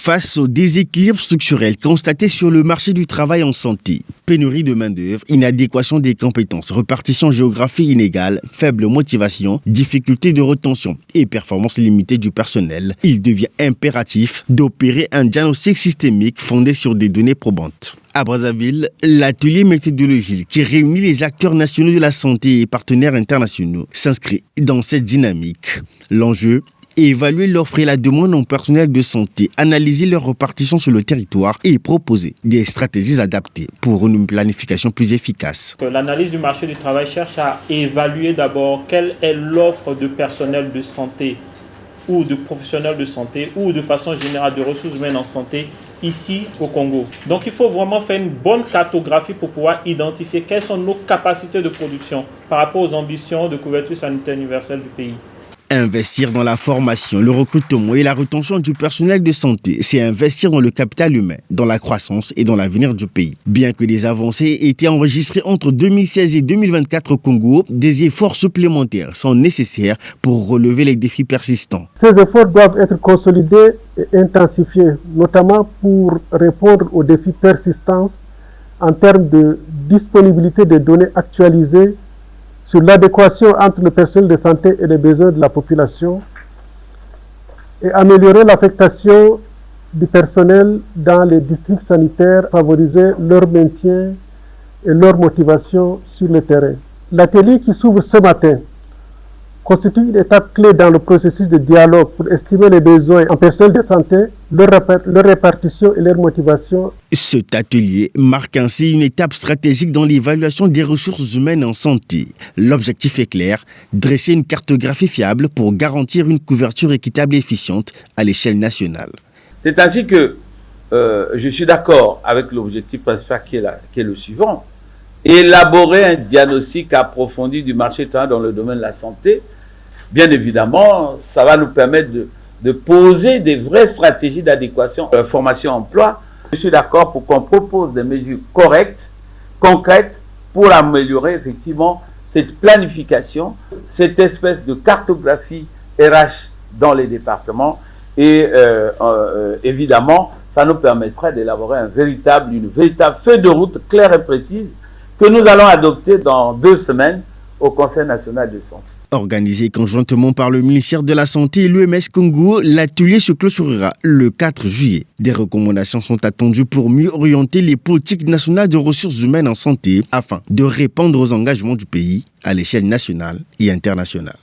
Face aux déséquilibres structurels constatés sur le marché du travail en santé, pénurie de main-d'œuvre, inadéquation des compétences, répartition géographique inégale, faible motivation, difficulté de retention et performance limitée du personnel, il devient impératif d'opérer un diagnostic systémique fondé sur des données probantes. À Brazzaville, l'atelier méthodologique qui réunit les acteurs nationaux de la santé et partenaires internationaux s'inscrit dans cette dynamique. L'enjeu, évaluer l'offre et la demande en personnel de santé, analyser leur répartition sur le territoire et proposer des stratégies adaptées pour une planification plus efficace. L'analyse du marché du travail cherche à évaluer d'abord quelle est l'offre de personnel de santé ou de professionnels de santé ou de façon générale de ressources humaines en santé ici au Congo. Donc il faut vraiment faire une bonne cartographie pour pouvoir identifier quelles sont nos capacités de production par rapport aux ambitions de couverture sanitaire universelle du pays. Investir dans la formation, le recrutement et la rétention du personnel de santé, c'est investir dans le capital humain, dans la croissance et dans l'avenir du pays. Bien que des avancées aient été enregistrées entre 2016 et 2024 au Congo, des efforts supplémentaires sont nécessaires pour relever les défis persistants. Ces efforts doivent être consolidés et intensifiés, notamment pour répondre aux défis persistants en termes de disponibilité des données actualisées sur l'adéquation entre le personnel de santé et les besoins de la population et améliorer l'affectation du personnel dans les districts sanitaires, favoriser leur maintien et leur motivation sur le terrain. L'atelier qui s'ouvre ce matin constitue une étape clé dans le processus de dialogue pour estimer les besoins en personnel de santé, leur répartition et leur motivation. Cet atelier marque ainsi une étape stratégique dans l'évaluation des ressources humaines en santé. L'objectif est clair, dresser une cartographie fiable pour garantir une couverture équitable et efficiente à l'échelle nationale. C'est ainsi que je suis d'accord avec l'objectif principal qui est le suivant. Élaborer un diagnostic approfondi du marché du travail dans le domaine de la santé. Bien évidemment, ça va nous permettre de poser des vraies stratégies d'adéquation formation-emploi. Je suis d'accord pour qu'on propose des mesures correctes, concrètes, pour améliorer effectivement cette planification, cette espèce de cartographie RH dans les départements. Et évidemment, ça nous permettra d'élaborer une véritable feuille de route claire et précise que nous allons adopter dans 2 semaines au Conseil national de santé. Organisé conjointement par le ministère de la Santé et l'OMS Congo, l'atelier se clôturera le 4 juillet. Des recommandations sont attendues pour mieux orienter les politiques nationales de ressources humaines en santé afin de répondre aux engagements du pays à l'échelle nationale et internationale.